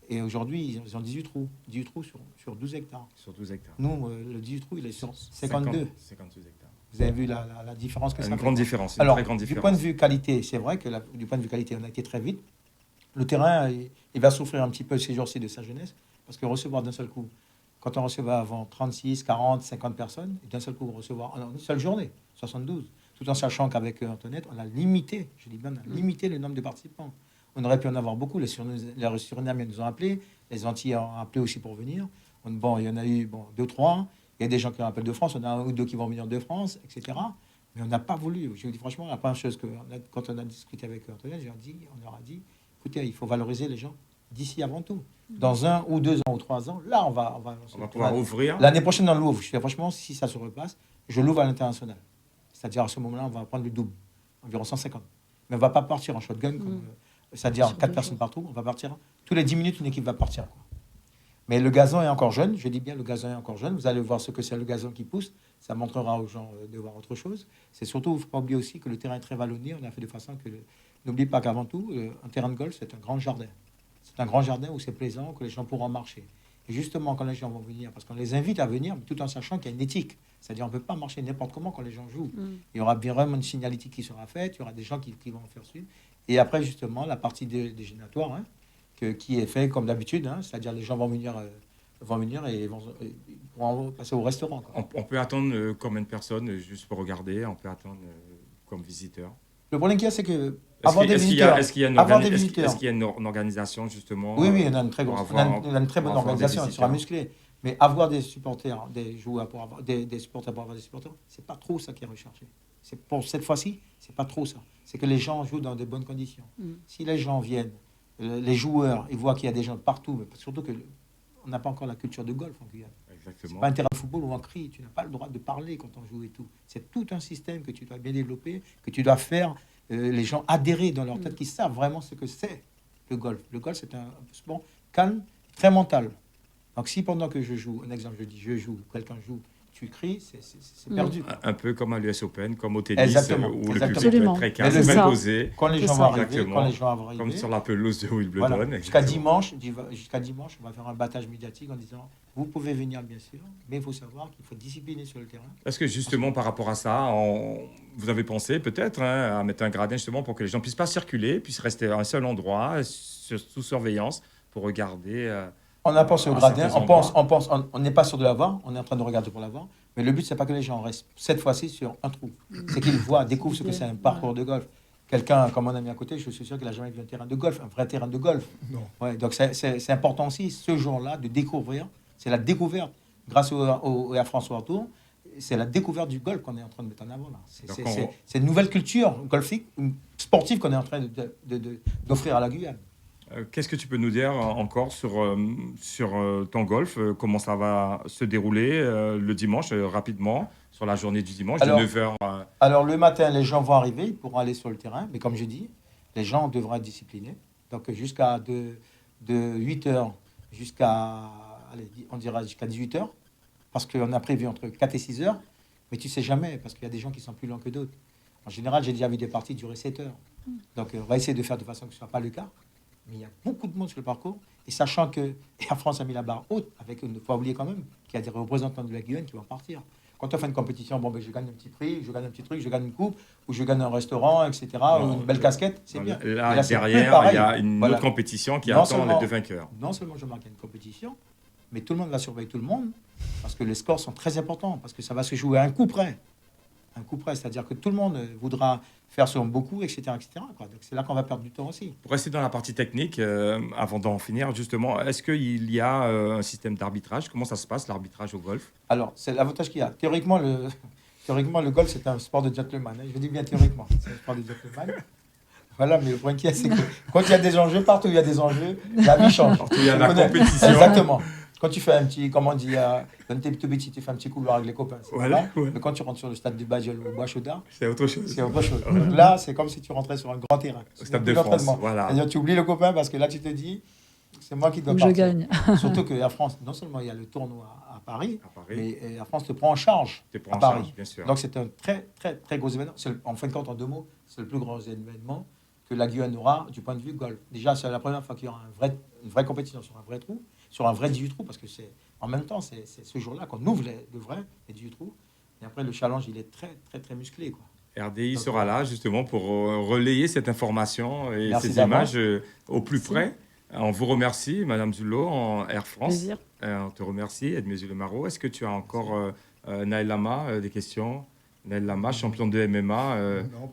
Et aujourd'hui, ils ont 18 trous. 18 trous sur 12 hectares. Sur 12 hectares. Nous, le 18 trous, il est sur 52. 52 hectares. Vous avez vu la différence que ça fait. Une grande différence. Alors, très grande différence. Du point de vue qualité, c'est vrai que du point de vue qualité, on a été très vite. Le terrain, il va souffrir un petit peu ces jours-ci de sa jeunesse, parce que recevoir d'un seul coup, quand on recevait avant 36, 40, 50 personnes, et d'un seul coup recevoir en une seule journée, 72, tout en sachant qu'avec Antoinette, on a limité, je dis bien, on a limité le nombre de participants. On aurait pu en avoir beaucoup, les Surinamiens nous ont appelés, les Antillais ont appelé aussi pour venir. Bon, il y en a eu 2, 3, il y a des gens qui ont appelé de France, on a 1 ou 2 qui vont venir de France, etc. Mais on n'a pas voulu. Je vous dis franchement, la première chose quand on a discuté avec Antoinette, on leur a dit, écoutez, il faut valoriser les gens d'ici avant tout. Dans 1 ou 2 ans ou 3 ans, là, on va pouvoir ouvrir. L'année prochaine, on l'ouvre. Je dis franchement, si ça se repasse, je l'ouvre à l'international. C'est-à-dire, à ce moment-là, on va prendre le double, environ 150. Mais on ne va pas partir en shotgun, c'est-à-dire 4 personnes partout. On va partir, tous les 10 minutes, une équipe va partir, quoi. Mais le gazon est encore jeune, je dis bien le gazon est encore jeune. Vous allez voir ce que c'est le gazon qui pousse. Ça montrera aux gens de voir autre chose. C'est surtout, il ne faut pas oublier aussi que le terrain est très vallonné. On a fait de façon que... N'oubliez pas qu'avant tout, un terrain de golf, c'est un grand jardin. C'est un grand jardin où c'est plaisant, que les gens pourront marcher. Et justement, quand les gens vont venir, parce qu'on les invite à venir, tout en sachant qu'il y a une éthique. C'est-à-dire, on ne peut pas marcher n'importe comment quand les gens jouent. Il y aura bien vraiment une signalétique qui sera faite, il y aura des gens qui vont faire suivre. Et après, justement, la partie déjeunatoire, qui est fait comme d'habitude, c'est-à-dire les gens vont venir et pourront passer au restaurant, quoi. On peut attendre combien de personnes juste pour regarder? On peut attendre comme visiteur? Le problème qu'il y a, c'est que est-ce qu'il y a une organisation justement? Oui, on a une très bonne organisation, elle sera musclée. Mais avoir des supporters, des joueurs pour avoir des supporters pour avoir des supporters, c'est pas trop ça qui est recherché. C'est pour cette fois-ci, c'est pas trop ça. C'est que les gens jouent dans de bonnes conditions. Si les gens viennent, les joueurs, ils voient qu'il y a des gens partout, mais surtout que on n'a pas encore la culture de golf en Guyane. Exactement. C'est pas un terrain de football où on crie. Tu n'as pas le droit de parler quand on joue et tout. C'est tout un système que tu dois bien développer, que tu dois faire les gens adhérer dans leur tête, qui savent vraiment ce que c'est le golf. Le golf, c'est un sport calme, très mental. Donc si pendant que je joue, un exemple, je joue, quelqu'un joue, tu cries, c'est perdu. Un peu comme à l'US Open, comme au tennis, exactement, où exactement. le public est très calme, très posé. Quand les gens vont arriver, comme sur la pelouse de Wimbledon. Voilà. Jusqu'à dimanche, on va faire un battage médiatique en disant, vous pouvez venir bien sûr, mais il faut savoir qu'il faut discipliner sur le terrain. Est-ce que justement par rapport à ça, vous avez pensé peut-être à mettre un gradin justement pour que les gens puissent pas circuler, puissent rester à un seul endroit, sous surveillance, pour regarder... On a pensé au gradin, on n'est pas sûr de l'avoir, on est en train de regarder pour l'avoir. Mais le but, c'est pas que les gens restent cette fois-ci sur un trou. C'est qu'ils découvrent ce que c'est un parcours de golf. Quelqu'un, comme mon ami à côté, je suis sûr qu'il n'a jamais vu un terrain de golf, un vrai terrain de golf. Non. Ouais, donc c'est important aussi, ce jour-là, de découvrir. C'est la découverte, grâce à François Artour, c'est la découverte du golf qu'on est en train de mettre en avant là. C'est une nouvelle culture golfique, sportive qu'on est en train d'offrir à la Guyane. Qu'est-ce que tu peux nous dire encore sur ton golf? Comment ça va se dérouler le dimanche, rapidement, sur la journée du dimanche, de 9h Alors, le matin, les gens vont arriver, ils pourront aller sur le terrain. Mais comme je dis, les gens devront être disciplinés. Donc, jusqu'à de 8h on dira jusqu'à 18h. Parce qu'on a prévu entre 4 et 6 heures. Mais tu sais jamais, parce qu'il y a des gens qui sont plus longs que d'autres. En général, j'ai déjà vu des parties durer 7 heures. Donc, on va essayer de faire de façon que ce ne soit pas le cas. Mais il y a beaucoup de monde sur le parcours. Et sachant que Air France a mis la barre haute, il ne faut pas oublier quand même qu'il y a des représentants de la Guyane qui vont partir. Quand on fait une compétition, je gagne un petit prix, je gagne un petit truc, je gagne une coupe, ou je gagne un restaurant, etc., ou une belle casquette, c'est bien. Là, derrière, il y a une autre compétition qui attend les deux vainqueurs. Non seulement je marque une compétition, mais tout le monde va surveiller tout le monde, parce que les scores sont très importants, parce que ça va se jouer à un coup près. Un coup près, c'est-à-dire que tout le monde voudra faire son beaucoup, etc. quoi. Donc c'est là qu'on va perdre du temps aussi. Pour rester dans la partie technique, avant d'en finir, justement, est-ce qu'il y a un système d'arbitrage? Comment ça se passe, l'arbitrage au golf? Alors, c'est l'avantage qu'il y a. Théoriquement, le golf, c'est un sport de gentleman. Je dis bien théoriquement, c'est un sport de gentleman. Voilà, mais le point qui est, c'est que quand il y a des enjeux, partout où il y a des enjeux, la vie change. Partout où il y a la compétition. Exactement. Quand tu fais un petit, comment on dit, dans tes tout petits, tu fais un petit couloir avec les copains. Voilà, ouais. Mais quand tu rentres sur le stade de Bajol ou Bois-Chaudard, c'est autre chose. C'est autre chose. Donc là, c'est comme si tu rentrais sur un grand terrain. Au stade de France, voilà. C'est-à-dire, tu oublies le copain parce que là, tu te dis, c'est moi qui dois où partir. Je gagne. Surtout qu'Air France, non seulement il y a le tournoi à Paris, mais Air France te prend en charge à Paris. Charge, bien sûr. Donc c'est un très, très, très gros événement. En fin de compte, en 2 mots, c'est le plus grand événement que la Guyane aura du point de vue golf. Déjà, c'est la première fois qu'il y aura une vraie compétition sur un vrai trou, sur un vrai 18 trous, parce que c'est en même temps, c'est ce jour-là qu'on ouvre les 18 trous. Et après, le challenge, il est très, très, très musclé, quoi. RDI sera là justement pour relayer cette information et ces images au plus près. On vous remercie, Madame Zullo, en Air France. Plaisir. On te remercie, Edmé Zullo-Marot. Est-ce que tu as encore, Naël Lama, des questions? Naël Lama, champion de MMA,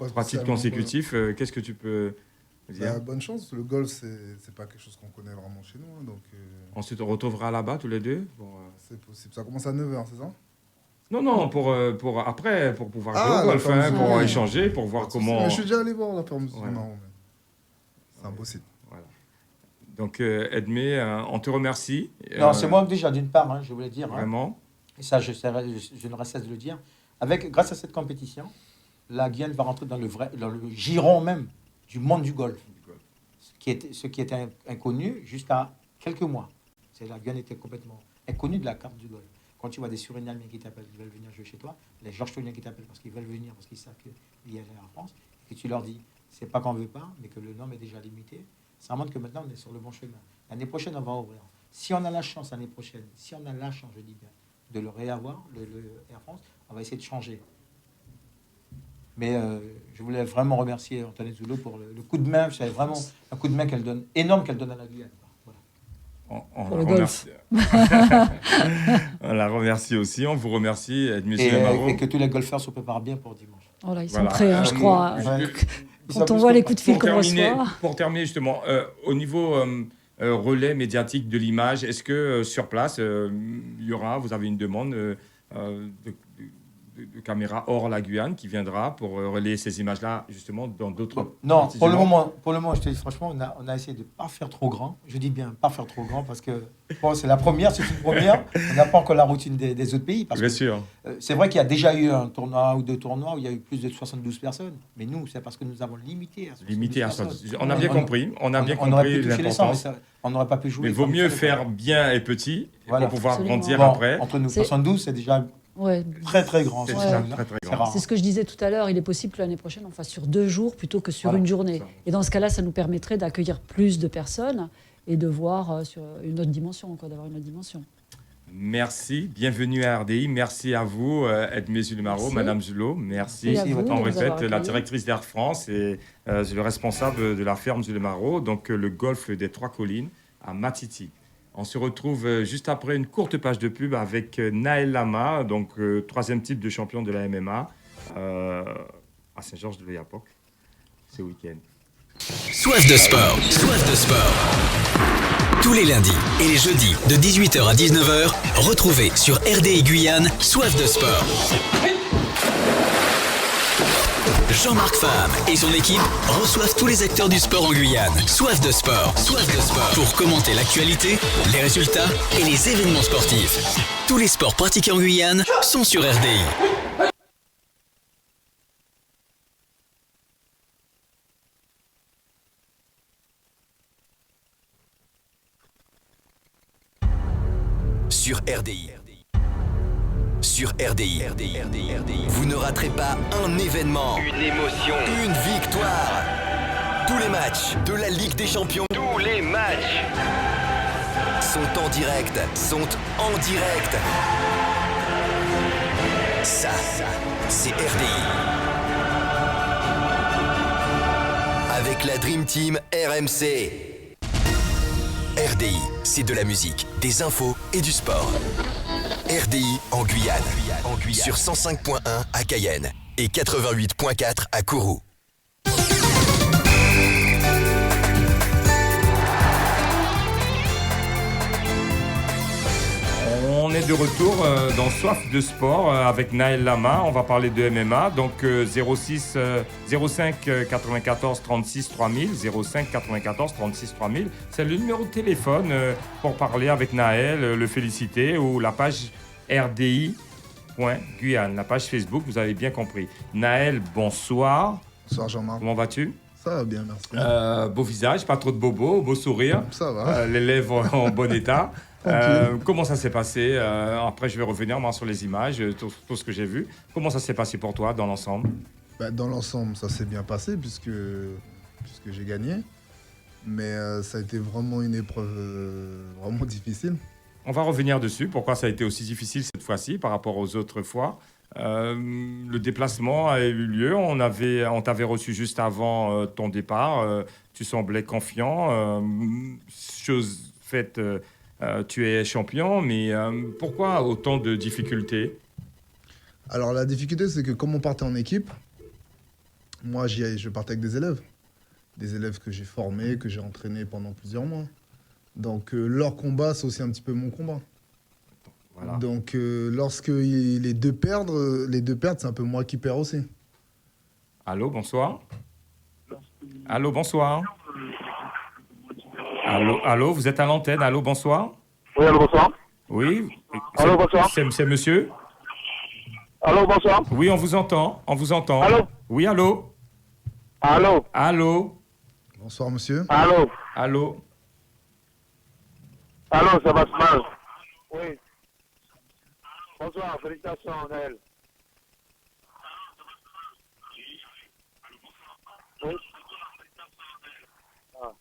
3 titres consécutifs. Qu'est-ce que tu peux dire? Bonne chance. Le golf, c'est pas quelque chose qu'on connaît vraiment chez nous. Donc, on se retrouvera là-bas tous les deux c'est possible. Ça commence à 9h, c'est ça? Non, pour après, pour pouvoir jouer au golf, pour échanger, pour voir comment... Mais je suis déjà allé voir la ferme musulmane. C'est un beau site. Voilà. Donc, Edmé, on te remercie. Non, c'est moi déjà, d'une part, je voulais dire. Vraiment. Et ça, je ne cesse de le dire. Grâce à cette compétition, la Guyane va rentrer dans le giron même du monde du golf. Ce qui était inconnu jusqu'à quelques mois. La Guyane était complètement inconnue de la carte du golf. Quand tu vois des Surinamiens qui t'appellent, qui veulent venir jouer chez toi, les Georgetoniens qui t'appellent parce qu'ils veulent venir, parce qu'ils savent qu'il y a la France, et que tu leur dis, c'est pas qu'on veut pas, mais que le nombre est déjà limité, ça montre que maintenant on est sur le bon chemin. L'année prochaine, on va ouvrir. Si on a la chance l'année prochaine, je dis bien, de le réavoir, le Air France, on va essayer de changer. Mais je voulais vraiment remercier Antoinette Zullo pour le coup de main. C'est vraiment un coup de main énorme qu'elle donne à la Guyane. On la remercie aussi. On vous remercie, Edmé Zullo-Marot. Et que tous les golfeurs se préparent bien pour dimanche. Voilà, ils sont prêts, je crois. Quand on voit les coups de fil qu'on reçoit. Pour terminer, justement, au niveau relais médiatique de l'image, est-ce que sur place, vous avez une demande de caméra hors la Guyane qui viendra pour relayer ces images-là, justement, dans d'autres... Non, pour le moment, je te dis franchement, on a essayé de ne pas faire trop grand. Je dis bien pas faire trop grand parce que c'est la première, c'est une première. On n'a pas encore la routine des autres pays. Bien sûr. C'est vrai qu'il y a déjà eu un tournoi ou 2 tournois où il y a eu plus de 72 personnes. Mais nous, c'est parce que nous avons limité à 72 personnes. On a bien compris. On compris l'importance. On n'aurait pas pu jouer. Mais vaut mieux faire bien et petit pour pouvoir grandir après. Entre nous, 72, c'est déjà... très très grand. C'est ce que je disais tout à l'heure. Il est possible que l'année prochaine on fasse sur 2 jours plutôt que sur une journée. Et dans ce cas-là, ça nous permettrait d'accueillir plus de personnes et de voir sur une autre dimension, d'avoir une autre dimension. Merci, bienvenue à RDI. Merci à vous, Edmé Zullo-Marot, Madame Zullo. Merci. On répète, la directrice d'Air France et le responsable de la ferme Zullo-Marot, donc le golfe des 3 collines à Matiti. On se retrouve juste après une courte page de pub avec Naël Lama, donc troisième titre de champion de la MMA à Saint-Georges-de-l'Oyapock ce week-end. Soif de sport, soif de sport. Tous les lundis et les jeudis de 18h à 19h, retrouvez sur RDI Guyane Soif de sport. Jean-Marc Fam et son équipe reçoivent tous les acteurs du sport en Guyane. Soif de sport, soif de sport. Pour commenter l'actualité, les résultats et les événements sportifs. Tous les sports pratiqués en Guyane sont sur RDI. Sur RDI. Sur RDI. Vous ne raterez pas un événement, une émotion, une victoire. Tous les matchs de la Ligue des Champions, tous les matchs sont en direct, Ça, c'est RDI. Avec la Dream Team RMC. RDI, c'est de la musique, des infos et du sport. RDI en Guyane. Sur 105.1 à Cayenne et 88.4 à Kourou. On est de retour dans Soif de sport avec Naël Lama. On va parler de MMA. Donc 05 94 36 3000, 05 94 36 3000. C'est le numéro de téléphone pour parler avec Naël, le féliciter, ou la page RDI.Guyane, la page Facebook, vous avez bien compris. Naël, bonsoir. Bonsoir Jean-Marc. Comment vas-tu? Ça va bien, merci. Beau visage, pas trop de bobos, beau sourire. Ça va. Les lèvres en bon état. Comment ça s'est passé? Après, je vais revenir moi, sur les images, tout ce que j'ai vu. Comment ça s'est passé pour toi dans l'ensemble? Dans l'ensemble, ça s'est bien passé puisque j'ai gagné. Mais ça a été vraiment une épreuve vraiment difficile. On va revenir dessus. Pourquoi ça a été aussi difficile cette fois-ci par rapport aux autres fois? Le déplacement a eu lieu. On t'avait reçu juste avant ton départ. Tu semblais confiant. Chose faite... tu es champion, mais pourquoi autant de difficultés? Alors la difficulté, c'est que comme on partait en équipe, moi je partais avec des élèves que j'ai formés, que j'ai entraînés pendant plusieurs mois. Donc leur combat, c'est aussi un petit peu mon combat. Voilà. Donc lorsque les deux perdent, c'est un peu moi qui perds aussi. Allô, bonsoir. Allô, bonsoir. Allô, vous êtes à l'antenne. Allô, bonsoir. Oui, allô, bonsoir. Oui. Allô, bonsoir. C'est monsieur. Allô, bonsoir. Oui, on vous entend. Allô. Oui, allô. Allô. Bonsoir, monsieur. Allô, ça passe mal. Oui. Bonsoir, félicitations, Naël. Oui. Ah.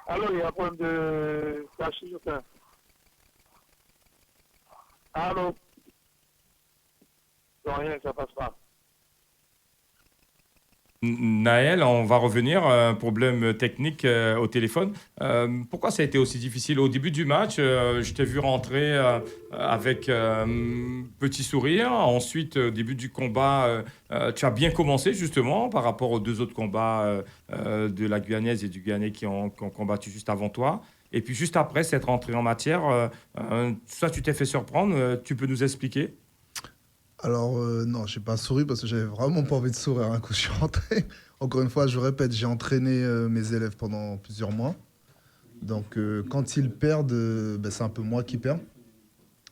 Allô, il y a un problème de cachis, enfin. Allô. Non, rien, ça passe pas. Naël, on va revenir. Un problème technique au téléphone. Pourquoi ça a été aussi difficile? Au début du match, je t'ai vu rentrer avec petit sourire. Ensuite, au début du combat, tu as bien commencé justement par rapport aux deux autres combats de la Guyanaise et du Guyanais qui ont combattu juste avant toi. Et puis juste après, cette rentrée en matière, ça, tu t'es fait surprendre. Tu peux nous expliquer? Alors, non, je n'ai pas souri parce que j'avais vraiment pas envie de sourire quand je suis rentré. Encore une fois, je répète, j'ai entraîné mes élèves pendant plusieurs mois. Donc, quand ils perdent, c'est un peu moi qui perds.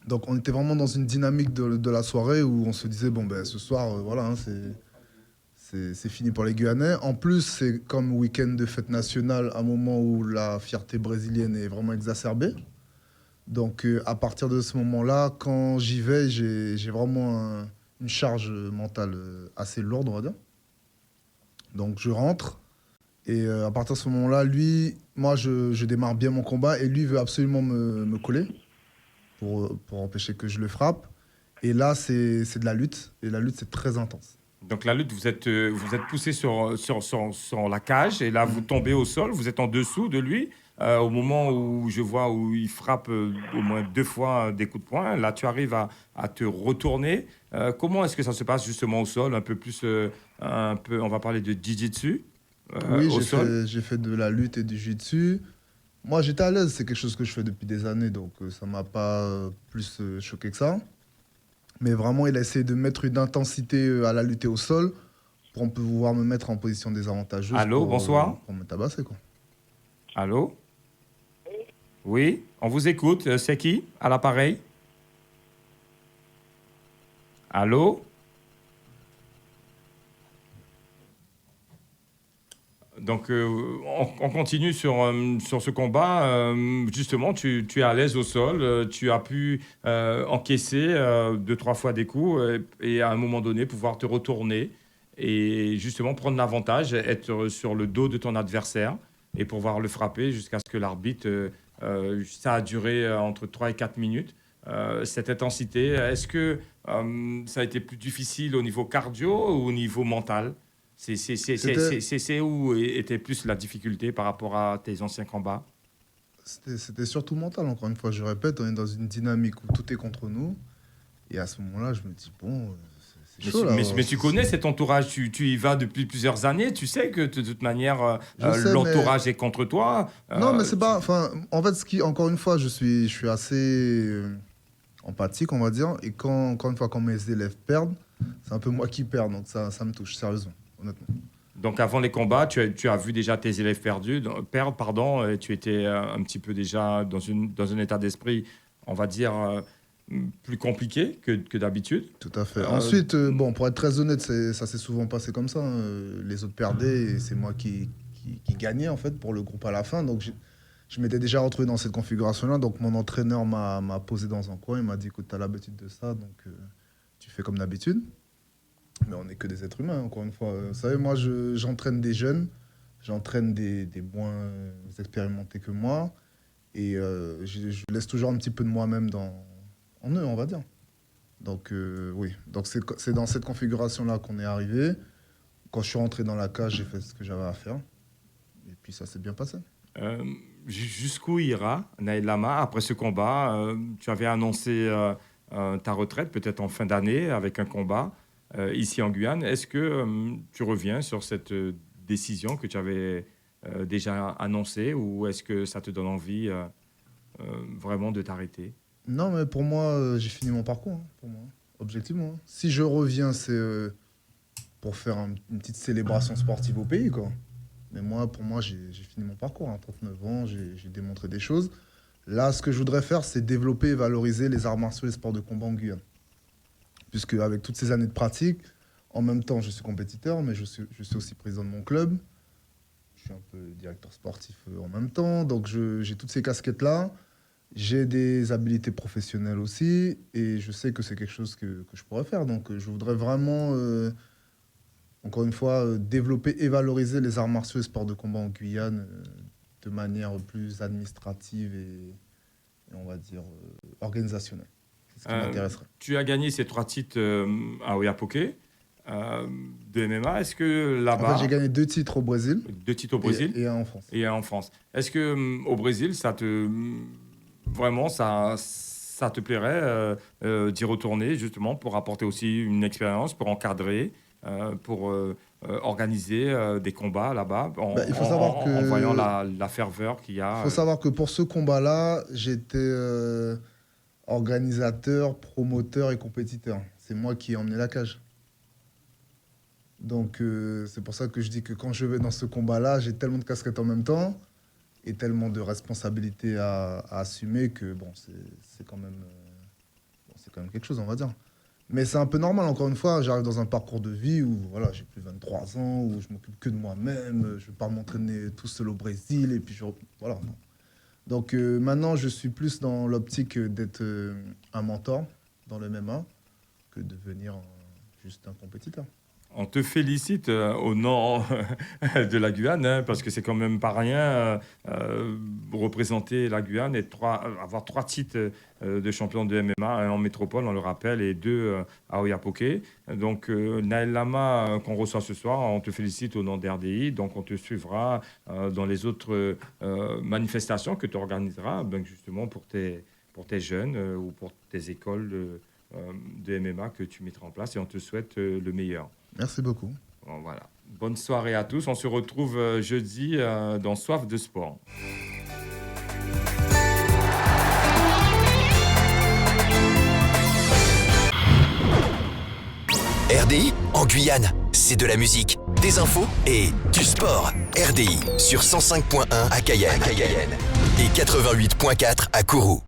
Donc, on était vraiment dans une dynamique de la soirée où on se disait, ce soir, voilà, hein, c'est fini pour les Guyanais. En plus, c'est comme week-end de fête nationale, un moment où la fierté brésilienne est vraiment exacerbée. Donc, à partir de ce moment-là, quand j'y vais, j'ai vraiment une charge mentale assez lourde, on va dire. Donc, je rentre Et à partir de ce moment-là, moi, je démarre bien mon combat et lui veut absolument me coller pour empêcher que je le frappe. Et là, c'est de la lutte. Et la lutte, c'est très intense. Donc la lutte, vous êtes poussé sur la cage et là, vous tombez au sol, vous êtes en dessous de lui. Au moment où je vois où il frappe au moins 2 fois des coups de poing, là, tu arrives à te retourner. Comment est-ce que ça se passe justement au sol? Un peu plus, on va parler de jiu-jitsu Oui, au sol. j'ai fait de la lutte et du jiu-jitsu. Moi, j'étais à l'aise. C'est quelque chose que je fais depuis des années. Donc, ça ne m'a pas plus choqué que ça. Mais vraiment, il a essayé de mettre une intensité à la lutte et au sol pour pouvoir me mettre en position désavantageuse. Allô, bonsoir. Pour me tabasser, quoi. Allô? Oui, on vous écoute. C'est qui à l'appareil? Allô? Donc, on continue sur ce combat. Justement, tu es à l'aise au sol. Tu as pu encaisser 2-3 fois des coups et à un moment donné, pouvoir te retourner et justement prendre l'avantage, être sur le dos de ton adversaire et pouvoir le frapper jusqu'à ce que l'arbitre... ça a duré entre 3 et 4 minutes. Cette intensité, est-ce que ça a été plus difficile au niveau cardio ou au niveau mental? C'est où était plus la difficulté par rapport à tes anciens combats? C'était surtout mental, encore une fois. Je répète, on est dans une dynamique où tout est contre nous. Et à ce moment-là, je me dis, bon, c'est chaud, là. Mais tu connais cet entourage, tu y vas depuis plusieurs années, tu sais que de toute manière, l'entourage est contre toi. Non, mais c'est pas... Enfin, en fait, encore une fois, je suis assez empathique, on va dire. Et encore une fois, quand mes élèves perdent, c'est un peu moi qui perds. Donc ça me touche, sérieusement, honnêtement. Donc avant les combats, tu as vu déjà tes élèves perdre, et tu étais un petit peu déjà dans un état d'esprit, on va dire, plus compliqué que d'habitude. Tout à fait. Ensuite, bon, pour être très honnête, ça s'est souvent passé comme ça. Les autres perdaient et c'est moi qui gagnais en fait pour le groupe à la fin. Donc je m'étais déjà retrouvé dans cette configuration-là. Donc mon entraîneur m'a posé dans un coin. Il m'a dit, écoute, tu as l'habitude de ça, donc tu fais comme d'habitude. Mais on n'est que des êtres humains, encore une fois. Vous savez, moi, j'entraîne des jeunes, j'entraîne des moins expérimentés que moi. Et je laisse toujours un petit peu de moi-même en eux, on va dire. Donc, oui. Donc, c'est dans cette configuration-là qu'on est arrivé. Quand je suis rentré dans la cage, j'ai fait ce que j'avais à faire. Et puis, ça s'est bien passé. Jusqu'où ira Naël Lama après ce combat? Tu avais annoncé ta retraite, peut-être en fin d'année, avec un combat. Ici en Guyane, est-ce que tu reviens sur cette décision que tu avais déjà annoncée ou est-ce que ça te donne envie vraiment de t'arrêter? Non, mais pour moi, j'ai fini mon parcours, hein, pour moi, objectivement. Si je reviens, c'est pour faire une petite célébration sportive au pays, quoi. Mais moi, pour moi, j'ai fini mon parcours, hein, 39 ans, j'ai démontré des choses. Là, ce que je voudrais faire, c'est développer et valoriser les arts martiaux et les sports de combat en Guyane. Puisque avec toutes ces années de pratique, en même temps, je suis compétiteur, mais je suis aussi président de mon club. Je suis un peu directeur sportif en même temps. Donc, j'ai toutes ces casquettes-là. J'ai des habilités professionnelles aussi. Et je sais que c'est quelque chose que je pourrais faire. Donc, je voudrais vraiment, encore une fois, développer et valoriser les arts martiaux et sports de combat en Guyane de manière plus administrative et on va dire, organisationnelle. Ce qui m'intéresserait. Tu as gagné ces 3 titres à Oiapoque de MMA. Est-ce que là-bas... En fait, j'ai gagné 2 titres au Brésil. 2 titres au Brésil et un en France. Et un en France. Est-ce que au Brésil, vraiment, ça te plairait d'y retourner justement pour apporter aussi une expérience, pour encadrer, pour organiser des combats là-bas en voyant la ferveur qu'il y a. Il faut savoir que pour ce combat-là, j'étais... organisateur, promoteur et compétiteur. C'est moi qui ai emmené la cage. Donc, c'est pour ça que je dis que quand je vais dans ce combat-là, j'ai tellement de casquettes en même temps et tellement de responsabilités à assumer que, bon, c'est quand même quelque chose, on va dire. Mais c'est un peu normal, encore une fois. J'arrive dans un parcours de vie où voilà, j'ai plus de 23 ans, où je m'occupe que de moi-même. Je ne vais pas m'entraîner tout seul au Brésil. Et puis, voilà, non. Donc maintenant, je suis plus dans l'optique d'être un mentor dans le MMA que de devenir juste un compétiteur. On te félicite au nom de la Guyane, hein, parce que c'est quand même pas rien représenter la Guyane et avoir 3 titres de champion de MMA, un en métropole, on le rappelle, et 2 à Oiapoque. Donc, Naël Lama, qu'on reçoit ce soir, on te félicite au nom d'RDI. Donc, on te suivra dans les autres manifestations que tu organiseras, ben, justement pour tes jeunes ou pour tes écoles de MMA que tu mettras en place. Et on te souhaite le meilleur. Merci beaucoup. Bon, voilà. Bonne soirée à tous. On se retrouve jeudi dans Soif de sport. RDI en Guyane, c'est de la musique, des infos et du sport. RDI sur 105.1 à Cayenne et 88.4 à Kourou.